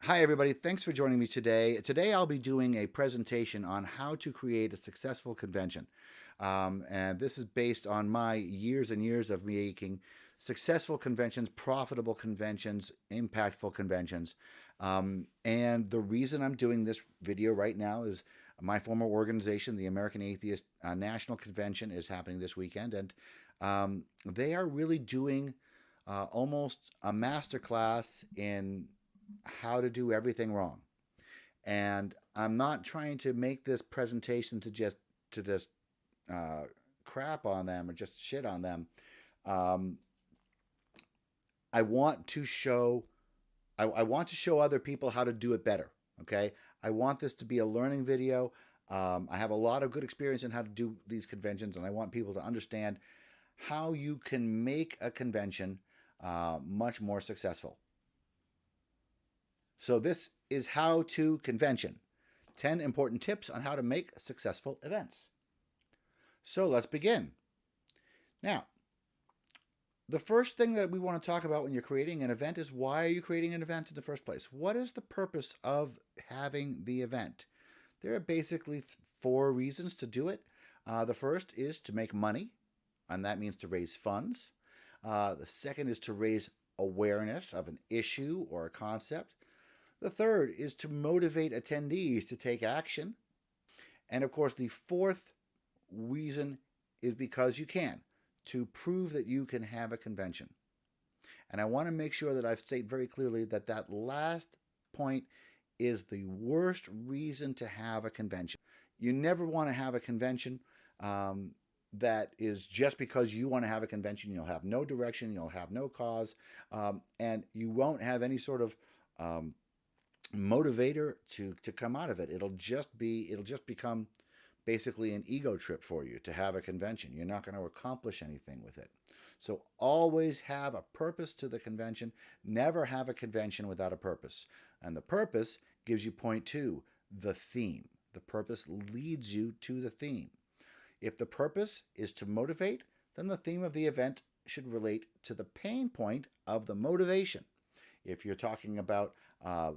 Hi, everybody. Thanks for joining me today. Today, I'll be doing a presentation on how to create a successful convention. And this is based on my years and years of making successful conventions, profitable conventions, impactful conventions. And the reason I'm doing this video right now is my former organization, the American Atheist National Convention, is happening this weekend. And they are really doing almost a master class in how to do everything wrong. And I'm not trying to make this presentation to just uh, crap on them or just shit on them. Um, I want to show I want to show other people how to do it better. Okay, I want this to be a learning video. I have a lot of good experience in how to do these conventions, and I want people to understand how you can make a convention much more successful. So this is How to Convention. 10 important tips on how to make successful events. So let's begin. Now, the first thing that we want to talk about when you're creating an event is, why are you creating an event in the first place? What is the purpose of having the event? There are basically four reasons to do it. The first is to make money, and that means to raise funds. The second is to raise awareness of an issue or a concept. The third is to motivate attendees to take action. And of course, the fourth reason is because you can, to prove that you can have a convention. And I want to make sure that I've stated very clearly that that last point is the worst reason to have a convention. You never want to have a convention that is just because you want to have a convention. You'll have no direction, you'll have no cause, and you won't have any sort of motivator to come out of it. It'll just become basically an ego trip for you to have a convention. You're not going to accomplish anything with it. So always have a purpose to the convention. Never have a convention without a purpose. And the purpose gives you point two, the theme. The purpose leads you to the theme. If the purpose is to motivate, then the theme of the event should relate to the pain point of the motivation. If you're talking about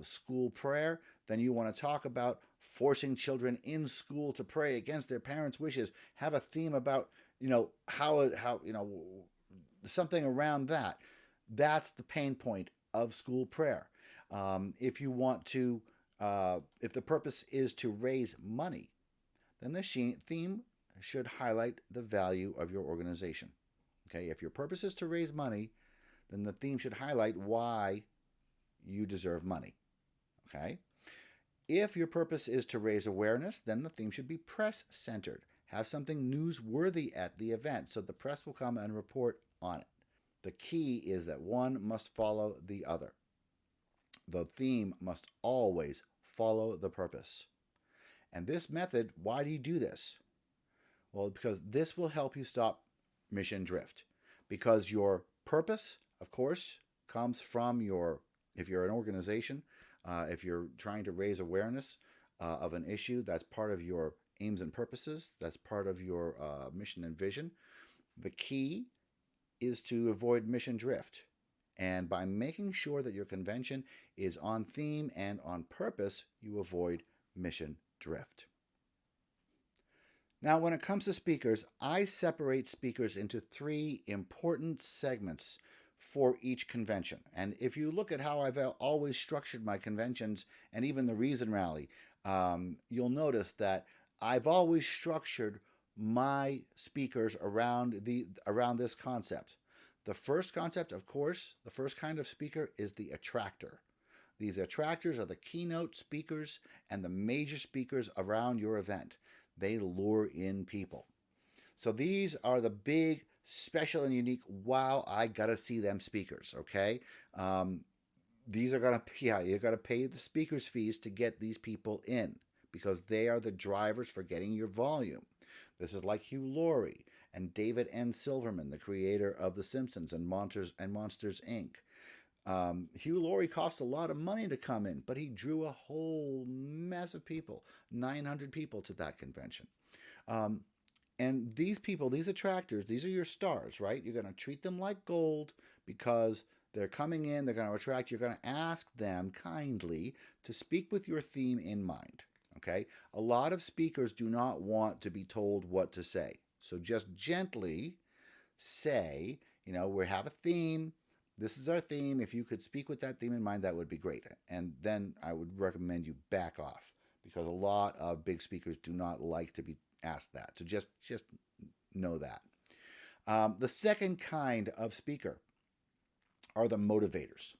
school prayer, then you want to talk about forcing children in school to pray against their parents' wishes. Have a theme about, how something around that. That's the pain point of school prayer. If you want to, if the purpose is to raise money, then the theme should highlight the value of your organization. Okay, if your purpose is to raise money, then the theme should highlight why you deserve money. Okay? If your purpose is to raise awareness, then the theme should be press-centered. Have something newsworthy at the event so the press will come and report on it. The key is that one must follow the other. The theme must always follow the purpose. And this method, why do you do this? Well, because this will help you stop mission drift. Because your purpose, of course, comes from if you're an organization, if you're trying to raise awareness of an issue, that's part of your aims and purposes. That's part of your mission and vision. The key is to avoid mission drift. And by making sure that your convention is on theme and on purpose, you avoid mission drift. Now, when it comes to speakers, I separate speakers into three important segments for each convention. And if you look at how I've always structured my conventions and even the Reason Rally, you'll notice that I've always structured my speakers around this concept. The first concept, of course, the first kind of speaker is the attractor. These attractors are the keynote speakers and the major speakers around your event. They lure in people. So these are the big, special, and unique, wow, I gotta see them speakers, okay? These are gonna, yeah, you gotta pay the speakers' fees to get these people in because they are the drivers for getting your volume. This is like Hugh Laurie and David N. Silverman, the creator of The Simpsons and Monsters Inc. Hugh Laurie cost a lot of money to come in, but he drew a whole mess of people, 900 people to that convention. And these people, these attractors, these are your stars, right? You're going to treat them like gold because They're coming in, they're going to attract, you're going to ask them kindly to speak with your theme in mind. Okay? A lot of speakers do not want to be told what to say. So just gently say, we have a theme. This is our theme. If you could speak with that theme in mind, that would be great. And then I would recommend you back off because a lot of big speakers do not like to be asked that. So just know that. The second kind of speaker are the motivators.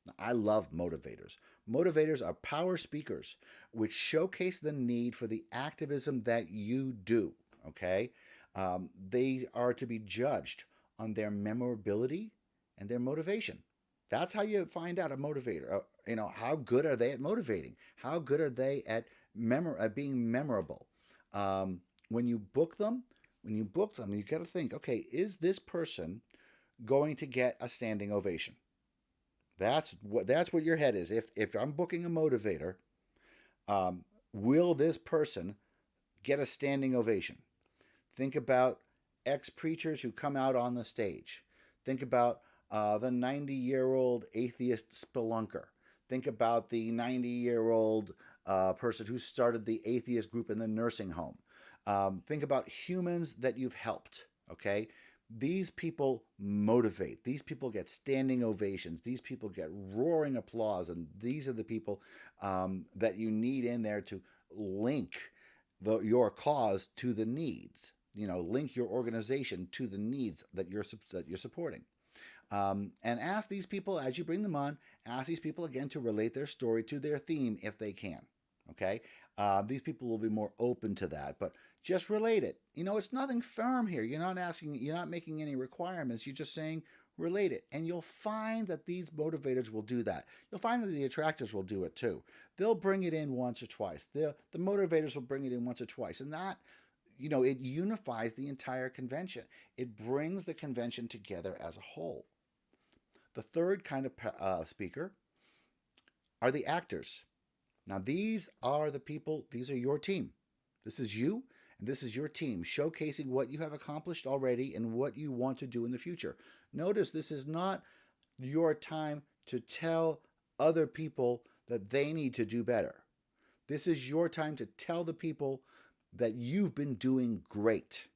Now, I love motivators. Motivators are power speakers which showcase the need for the activism that you do. Okay? They are to be judged on their memorability and their motivation. That's how you find out a motivator. How good are they at motivating? How good are they at being memorable? When you book them, you got to think, okay, is this person going to get a standing ovation? That's what your head is. If I'm booking a motivator, will this person get a standing ovation? Think about ex-preachers who come out on the stage. Think about the 90-year-old atheist spelunker. Think about the 90-year-old person who started the atheist group in the nursing home. Think about humans that you've helped, okay? These people motivate. These people get standing ovations. These people get roaring applause. And these are the people that you need in there to link your cause to the needs. Link your organization to the needs that you're supporting. And ask these people, as you bring them on, ask these people again to relate their story to their theme if they can. Okay? These people will be more open to that, but just relate it. It's nothing firm here. You're not making any requirements. You're just saying relate it. And you'll find that these motivators will do that. You'll find that the attractors will do it too. They'll bring it in once or twice. The motivators will bring it in once or twice. And that, it unifies the entire convention. It brings the convention together as a whole. The third kind of speaker are the actors. Now, these are the people, these are your team. This is you, and this is your team, showcasing what you have accomplished already and what you want to do in the future. Notice this is not your time to tell other people that they need to do better. This is your time to tell the people that you've been doing great,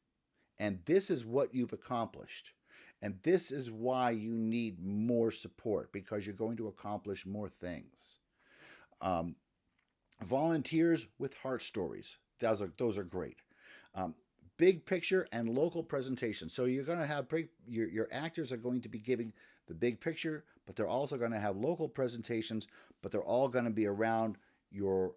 and this is what you've accomplished. And this is why you need more support, because you're going to accomplish more things. Volunteers with heart stories. Those are great. Big picture and local presentation. So you're going to have your actors are going to be giving the big picture, but they're also going to have local presentations, but they're all going to be around your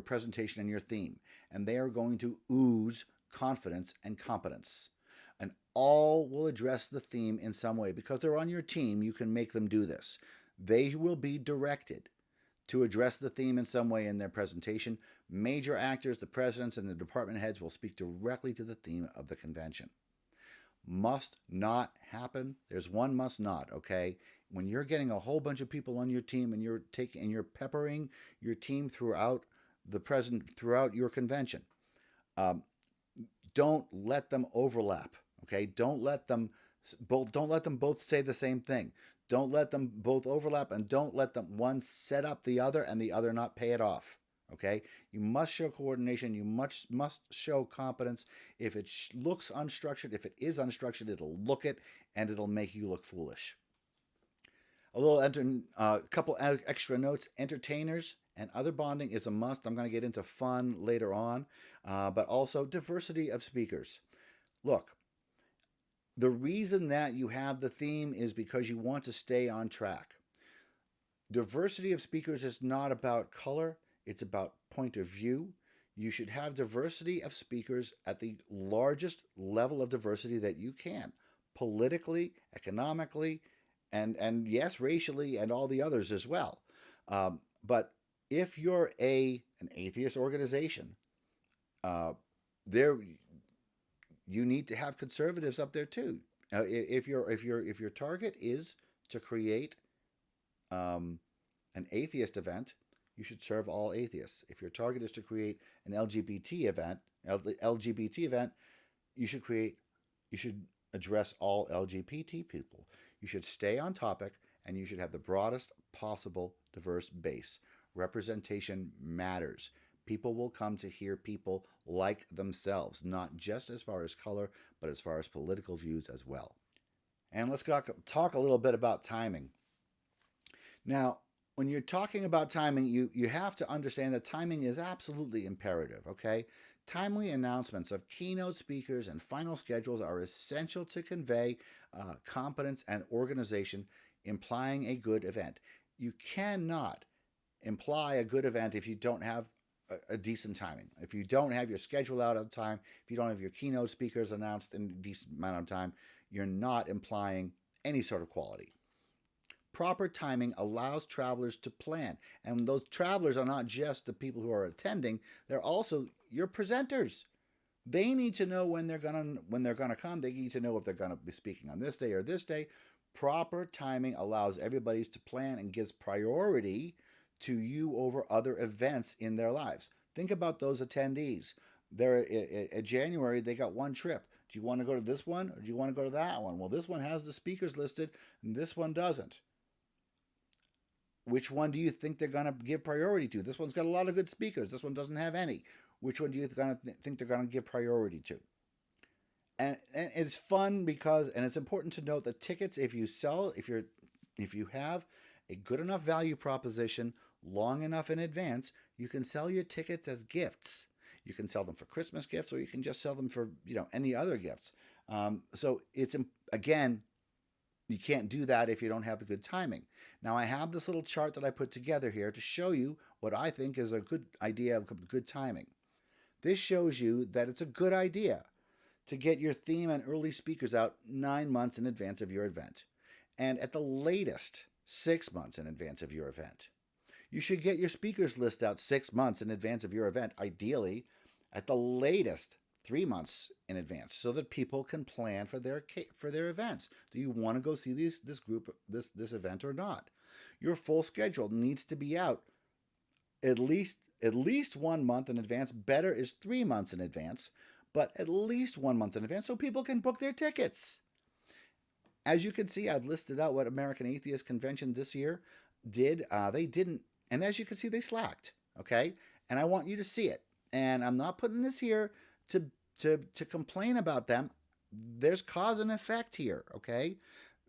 presentation and your theme. And they are going to ooze confidence and competence. And all will address the theme in some way. Because they're on your team, you can make them do this. They will be directed to address the theme in some way in their presentation. Major actors, the presidents, and the department heads will speak directly to the theme of the convention. Must not happen. There's one must not, okay? When you're getting a whole bunch of people on your team and you're peppering your team throughout your convention, don't let them overlap. Okay, don't let them both say the same thing. Don't let them both overlap, and don't let them one set up the other and the other not pay it off. Okay, you must show coordination. You must show competence. If it looks unstructured, if it is unstructured, it'll look it and it'll make you look foolish. A couple extra notes. Entertainers and other bonding is a must. I'm going to get into fun later on, but also diversity of speakers. Look, the reason that you have the theme is because you want to stay on track. Diversity of speakers is not about color. It's about point of view. You should have diversity of speakers at the largest level of diversity that you can, politically, economically, and yes, racially, and all the others as well. But if you're an atheist organization, you need to have conservatives up there too. If your target is to create an atheist event, you should serve all atheists. If your target is to create an LGBT event, you should address all LGBT people. You should stay on topic, and you should have the broadest possible diverse base. Representation matters. People will come to hear people like themselves, not just as far as color, but as far as political views as well. And let's talk a little bit about timing. Now, when you're talking about timing, you have to understand that timing is absolutely imperative, okay? Timely announcements of keynote speakers and final schedules are essential to convey competence and organization, implying a good event. You cannot imply a good event if you don't have a decent timing. If you don't have your schedule out on time, if you don't have your keynote speakers announced in a decent amount of time, you're not implying any sort of quality. Proper timing allows travelers to plan. And those travelers are not just the people who are attending, they're also your presenters. They need to know when they're gonna come. They need to know if they're gonna be speaking on this day or this day. Proper timing allows everybody to plan and gives priority to you over other events in their lives. Think about those attendees. They're in January, they got one trip. Do you want to go to this one or do you want to go to that one? Well, this one has the speakers listed and this one doesn't. Which one do you think they're going to give priority to? This one's got a lot of good speakers. This one doesn't have any. Which one do you think they're going to give priority to? And it's fun because, and it's important to note that tickets, if you have a good enough value proposition long enough in advance, you can sell your tickets as gifts. You can sell them for Christmas gifts, or you can just sell them for any other gifts. So it's, again, you can't do that if you don't have the good timing. Now, I have this little chart that I put together here to show you what I think is a good idea of good timing. This shows you that it's a good idea to get your theme and early speakers out 9 months in advance of your event, and at the latest 6 months in advance of your event. You should get your speakers list out 6 months in advance of your event, ideally at the latest 3 months in advance, so that people can plan for their events. Do you want to go see this event or not? Your full schedule needs to be out at least 1 month in advance. Better is 3 months in advance, but at least 1 month in advance so people can book their tickets. As you can see, I've listed out what American Atheist Convention this year did. They didn't, and as you can see, they slacked, okay? And I want you to see it. And I'm not putting this here to complain about them. There's cause and effect here, okay?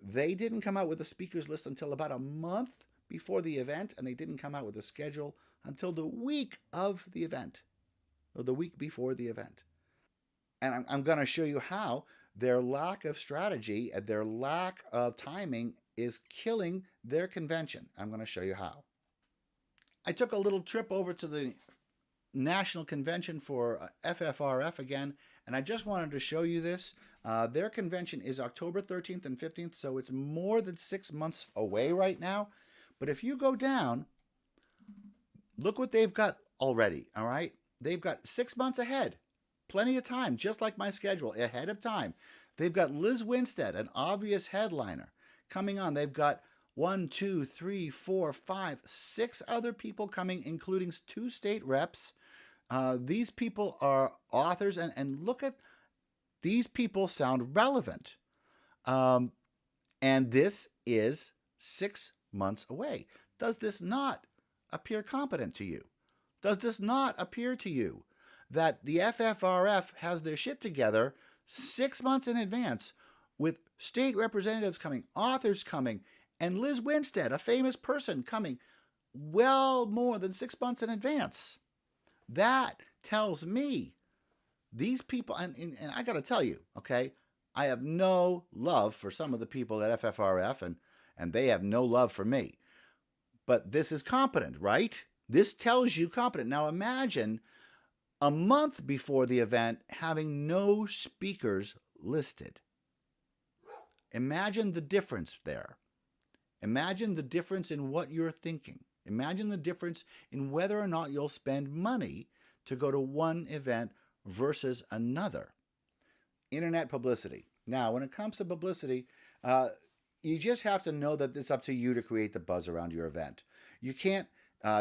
They didn't come out with a speakers list until about a month before the event, and they didn't come out with a schedule until the week of the event, or the week before the event. And I'm going to show you how their lack of strategy and their lack of timing is killing their convention. I'm going to show you how. I took a little trip over to the National Convention for FFRF again, and I just wanted to show you this. Their convention is October 13th and 15th, so it's more than 6 months away right now. But if you go down, look what they've got already, all right? They've got 6 months ahead. Plenty of time, just like my schedule, ahead of time. They've got Liz Winstead, an obvious headliner, coming on. They've got 1, 2, 3, 4, 5, 6 other people coming, including 2 state reps. These people are authors, and look at these people sound relevant. And this is 6 months away. Does this not appear competent to you? Does this not appear to you that the FFRF has their shit together 6 months in advance, with state representatives coming, authors coming, and Liz Winstead, a famous person, coming well more than 6 months in advance? That tells me these people, and I got to tell you, okay, I have no love for some of the people at FFRF, and they have no love for me. But this is competent, right? This tells you competent. Now imagine a month before the event having no speakers listed. Imagine the difference there. Imagine the difference in what you're thinking. Imagine the difference in whether or not you'll spend money to go to one event versus another. Internet publicity. Now, when it comes to publicity, you just have to know that it's up to you to create the buzz around your event. You can't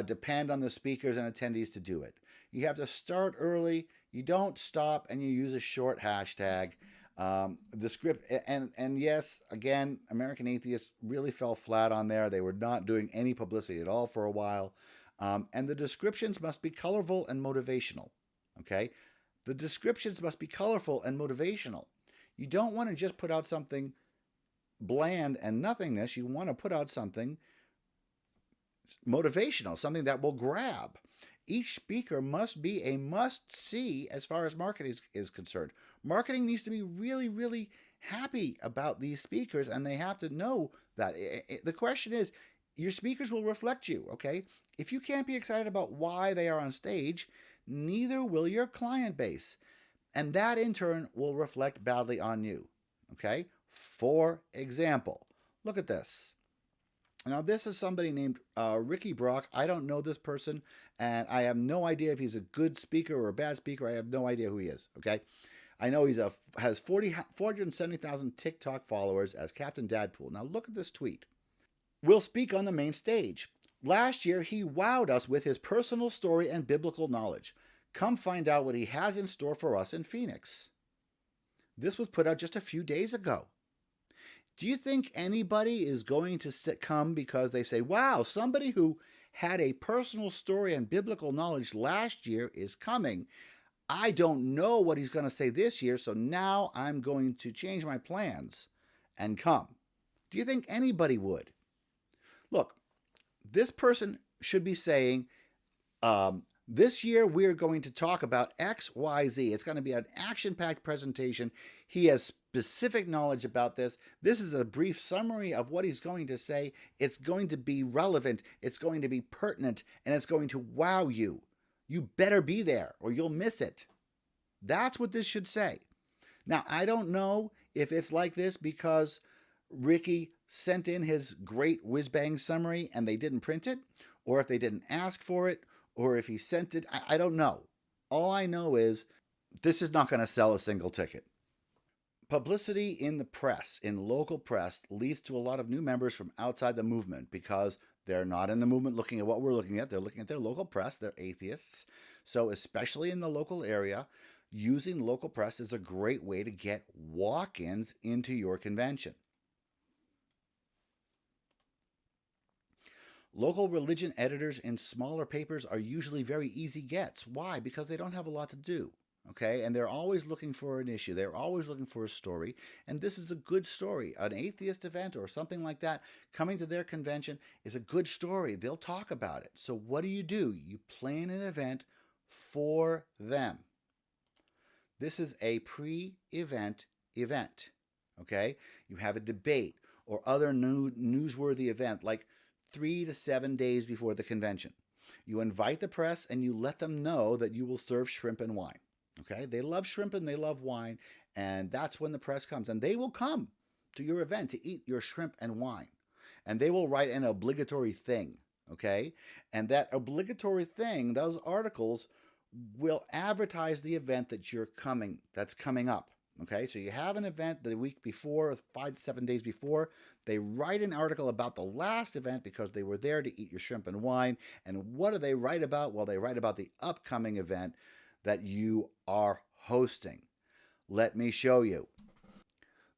depend on the speakers and attendees to do it. You have to start early. You don't stop, and you use a short hashtag. The script, and yes, again, American Atheists really fell flat on there. They were not doing any publicity at all for a while. And the descriptions must be colorful and motivational. Okay? The descriptions must be colorful and motivational. You don't want to just put out something bland and nothingness. You want to put out something motivational, something that will grab. Each speaker must be a must-see as far as marketing is concerned. Marketing needs to be really, really happy about these speakers, and they have to know that. The question is, your speakers will reflect you, okay? If you can't be excited about why they are on stage, neither will your client base. And that, in turn, will reflect badly on you, okay? For example, look at this. Now, this is somebody named Ricky Brock. I don't know this person, and I have no idea if he's a good speaker or a bad speaker. I have no idea who he is, okay? I know has 470,000 TikTok followers as Captain Dadpool. Now, look at this tweet. Will speak on the main stage. Last year, he wowed us with his personal story and biblical knowledge. Come find out what he has in store for us in Phoenix. This was put out just a few days ago. Do you think anybody is going to come because they say, wow, somebody who had a personal story and biblical knowledge last year is coming? I don't know what he's going to say this year, so now I'm going to change my plans and come. Do you think anybody would? Look, this person should be saying, this year we're going to talk about X, Y, Z. It's going to be an action-packed presentation. He has specific knowledge about this. This is a brief summary of what he's going to say. It's going to be relevant. It's going to be pertinent, and it's going to wow you. You better be there or you'll miss it. That's what this should say. Now, I don't know if it's like this because Ricky sent in his great whiz-bang summary and they didn't print it, or if they didn't ask for it, or if he sent it. I don't know. All I know is this is not going to sell a single ticket. Publicity in the press, in local press, leads to a lot of new members from outside the movement because they're not in the movement looking at what we're looking at. They're looking at their local press. They're atheists. So especially in the local area, using local press is a great way to get walk-ins into your convention. Local religion editors in smaller papers are usually very easy gets. Why? Because they don't have a lot to do. Okay, and they're always looking for an issue. They're always looking for a story, and this is a good story. An atheist event or something like that coming to their convention is a good story. They'll talk about it. So what do? You plan an event for them. This is a pre-event event. Okay, you have a debate or other newsworthy event like 3 to 7 days before the convention. You invite the press and you let them know that you will serve shrimp and wine. Okay, they love shrimp and they love wine, and that's when the press comes. And they will come to your event to eat your shrimp and wine. And they will write an obligatory thing, okay? And that obligatory thing, those articles, will advertise the event that's coming up. Okay, so you have an event the week before, 5 to 7 days before. They write an article about the last event because they were there to eat your shrimp and wine. And what do they write about? Well, they write about the upcoming event that you are hosting. Let me show you.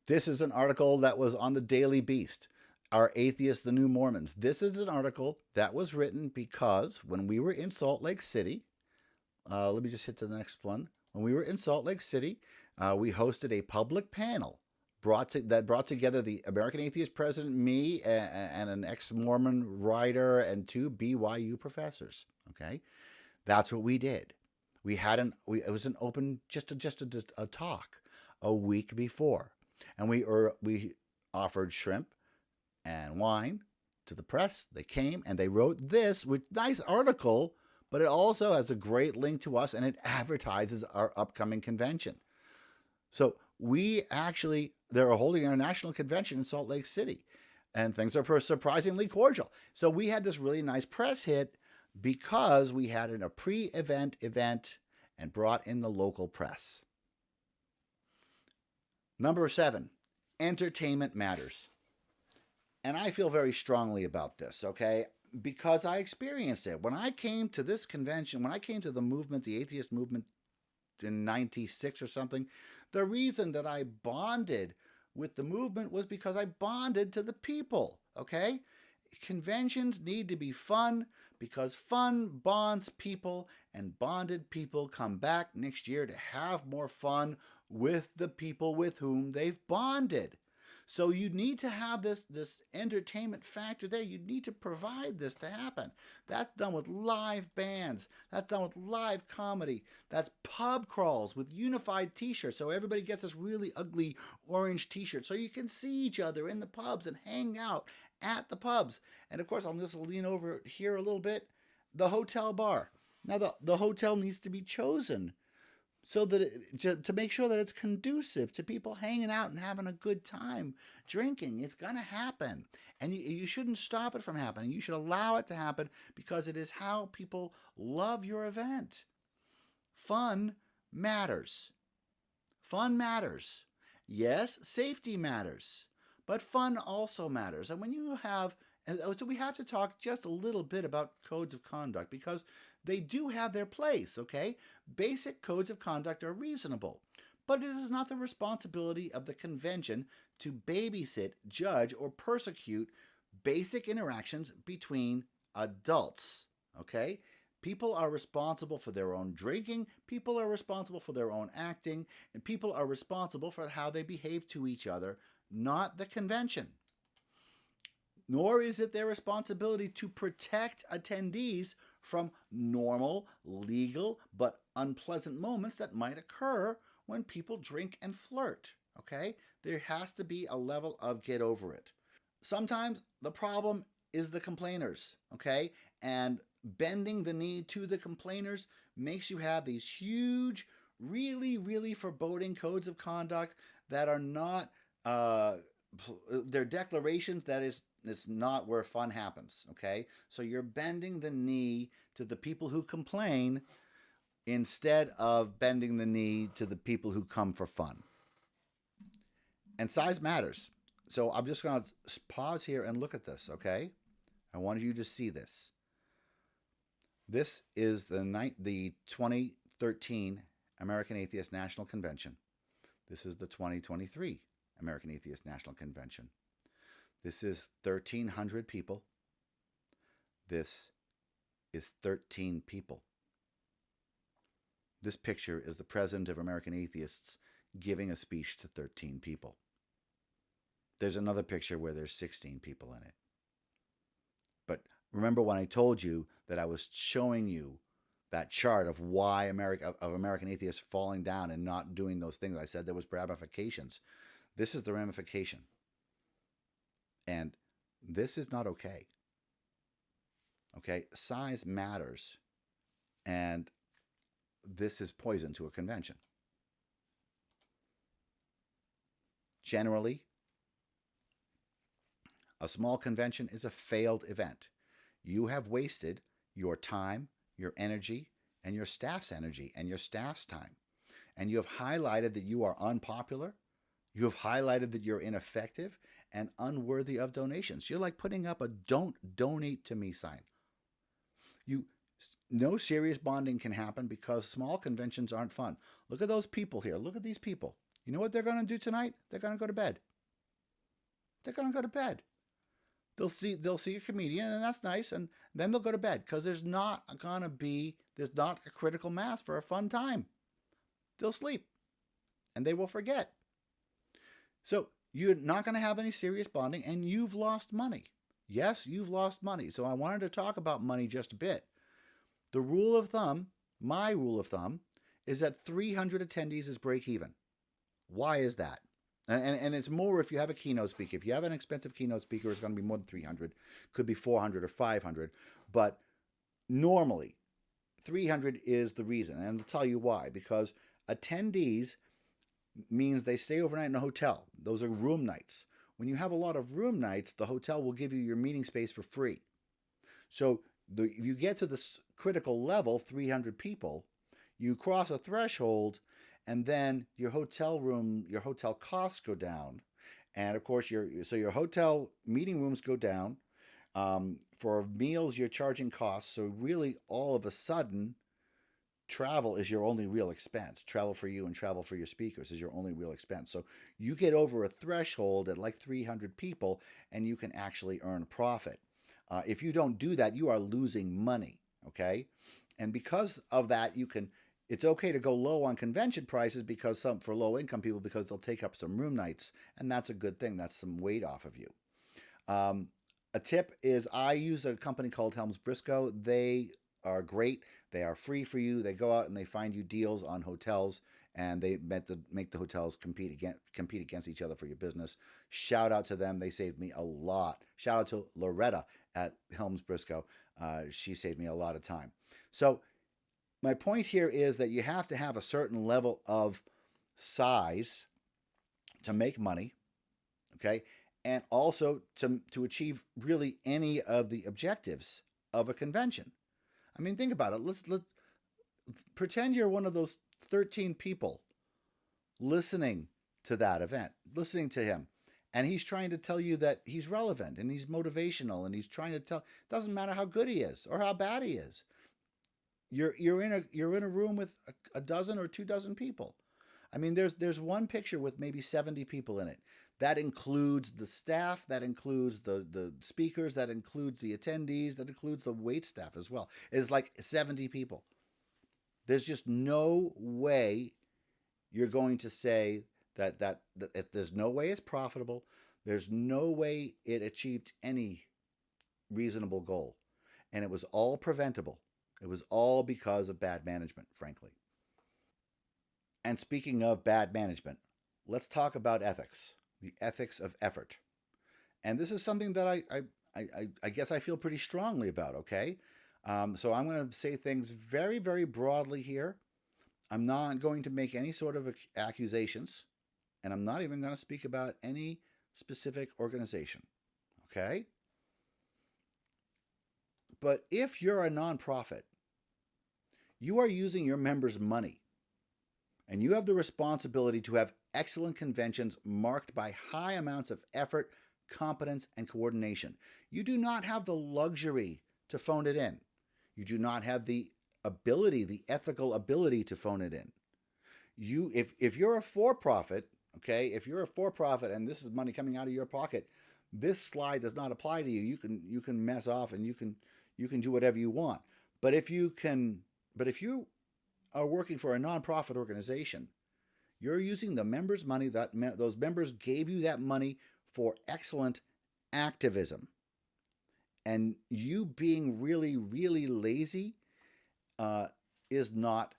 This is an article that was on the Daily Beast. Are Atheists the New Mormons? This is an article that was written because when we were in Salt Lake City, let me just hit to the next one. When we were in Salt Lake City, we hosted a public panel that brought together the American Atheist president, me, and an ex-Mormon writer and 2 BYU professors. Okay, that's what we did. It was an open just a talk a week before, and we offered shrimp and wine to the press. They came and they wrote this nice article, but it also has a great link to us and it advertises our upcoming convention. So they're holding our national convention in Salt Lake City, and things are surprisingly cordial. So we had this really nice press hit because we had a pre-event event and brought in the local press. Number 7, entertainment matters. And I feel very strongly about this, okay? Because I experienced it. When I came to this convention, when I came to the movement, the atheist movement in 96 or something. The reason that I bonded with the movement was because I bonded to the people, okay? Conventions need to be fun because fun bonds people, and bonded people come back next year to have more fun with the people with whom they've bonded. So you need to have this entertainment factor there. You need to provide this to happen. That's done with live bands. That's done with live comedy. That's pub crawls with unified t-shirts. So everybody gets this really ugly orange t-shirt so you can see each other in the pubs and hang out at the pubs. And of course, I'm just lean over here a little bit. The hotel bar. Now the hotel needs to be chosen so that to make sure that it's conducive to people hanging out and having a good time drinking. It's going to happen, and you shouldn't stop it from happening. You should allow it to happen because it is how people love your event. Fun matters. Fun matters. Yes, safety matters, but fun also matters. And when you have, so we have to talk just a little bit about codes of conduct because they do have their place, okay? Basic codes of conduct are reasonable, but it is not the responsibility of the convention to babysit, judge, or persecute basic interactions between adults, okay? People are responsible for their own drinking, people are responsible for their own acting, and people are responsible for how they behave to each other, not the convention. Nor is it their responsibility to protect attendees from normal, legal, but unpleasant moments that might occur when people drink and flirt, okay? There has to be a level of get over it. Sometimes the problem is the complainers, okay? And bending the knee to the complainers makes you have these huge, really, really foreboding codes of conduct that are not, they're declarations that it's not where fun happens, okay? So you're bending the knee to the people who complain instead of bending the knee to the people who come for fun. And size matters. So I'm just going to pause here and look at this, okay? I wanted you to see this. This is the 2013 American Atheist National Convention. This is the 2023 American Atheist National Convention. This is 1,300 people. This is 13 people. This picture is the president of American Atheists giving a speech to 13 people. There's another picture where there's 16 people in it. But remember when I told you that I was showing you that chart of why American atheists falling down and not doing those things? I said there was ramifications. This is the ramification. And this is not okay. Okay, size matters. And this is poison to a convention. Generally, a small convention is a failed event. You have wasted your time, your energy, and your staff's energy, and your staff's time. And you have highlighted that you are unpopular. You have highlighted that you're ineffective and unworthy of donations. You're like putting up a "don't donate to me" sign. No serious bonding can happen because small conventions aren't fun. Look at those people here. Look at these people. You know what they're going to do tonight? They're going to go to bed. They're going to go to bed. They'll see a comedian, and that's nice, and then they'll go to bed because there's not a critical mass for a fun time. They'll sleep, and they will forget. So you're not going to have any serious bonding, and you've lost money. Yes, you've lost money. So I wanted to talk about money just a bit. The rule of thumb, my rule of thumb, is that 300 attendees is break even. Why is that? And it's more if you have a keynote speaker. If you have an expensive keynote speaker, it's going to be more than 300. Could be 400 or 500. But normally, 300 is the reason. And I'll tell you why. Because attendees means they stay overnight in a hotel. Those are room nights. When you have a lot of room nights, the hotel will give you your meeting space for free. So if you get to this critical level, 300 people, you cross a threshold, and then your hotel costs go down. And of course, your hotel meeting rooms go down. For meals, you're charging costs. So really, all of a sudden, travel is your only real expense. Travel for you and travel for your speakers is your only real expense. So you get over a threshold at like 300 people and you can actually earn profit. If you don't do that, you are losing money, okay? And because of that, it's okay to go low on convention prices because for low income people, because they'll take up some room nights, and that's a good thing. That's some weight off of you. A tip is I use a company called Helms Briscoe. They are great. They are free for you. They go out and they find you deals on hotels, and they make the hotels compete against each other for your business. Shout out to them. They saved me a lot. Shout out to Loretta at Helms Briscoe. She saved me a lot of time. So my point here is that you have to have a certain level of size to make money, okay? And also to achieve really any of the objectives of a convention. I mean, think about it. Let's pretend you're one of those 13 people listening to that event, listening to him, and he's trying to tell you that he's relevant and he's motivational and he's trying to tell. Doesn't matter how good he is or how bad he is. You're in a room with a dozen or 2 dozen people. I mean, there's one picture with maybe 70 people in it. That includes the staff, that includes the speakers, that includes the attendees, that includes the wait staff as well. It's like 70 people. There's just no way you're going to say that there's no way it's profitable. There's no way it achieved any reasonable goal. And it was all preventable. It was all because of bad management, frankly. And speaking of bad management, let's talk about ethics, the ethics of effort. And this is something that I guess I feel pretty strongly about, okay? So I'm going to say things very, very broadly here. I'm not going to make any sort of accusations, and I'm not even going to speak about any specific organization, okay? But if you're a nonprofit, you are using your members' money, and you have the responsibility to have excellent conventions marked by high amounts of effort, competence, and coordination. You do not have the luxury to phone it in. You do not have the ability, the ethical ability to phone it in. If you're a for-profit, okay, if you're a for-profit and this is money coming out of your pocket, this slide does not apply to you. You can mess off and you can do whatever you want. But if you are working for a nonprofit organization, you're using the members' money that those members gave you that money for excellent activism. And you being really, really lazy is not,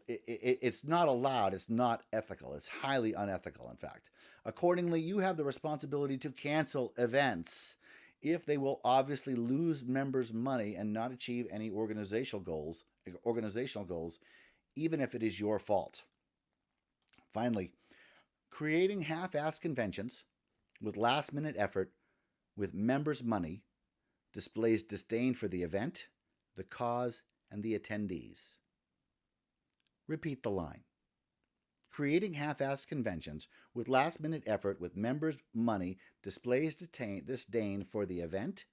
it's not allowed. It's not ethical. It's highly unethical, in fact. Accordingly, you have the responsibility to cancel events if they will obviously lose members' money and not achieve any organizational goals, even if it is your fault. Finally, creating half-assed conventions with last-minute effort with members' money displays disdain for the event, the cause, and the attendees. Repeat the line. Creating half-assed conventions with last-minute effort with members' money displays disdain for the event,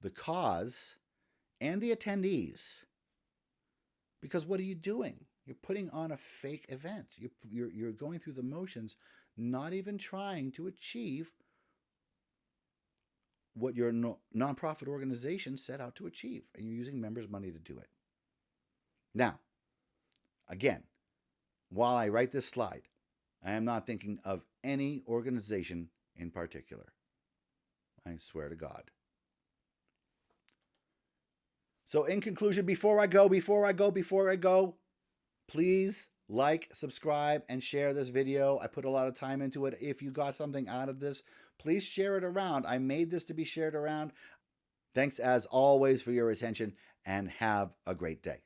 the cause, and the attendees. Because what are you doing? You're putting on a fake event. You're going through the motions, not even trying to achieve what your nonprofit organization set out to achieve, and you're using members' money to do it. Now, again, while I write this slide, I am not thinking of any organization in particular. I swear to God. So in conclusion, before I go, please like, subscribe, and share this video. I put a lot of time into it. If you got something out of this, please share it around. I made this to be shared around. Thanks as always for your attention, and have a great day.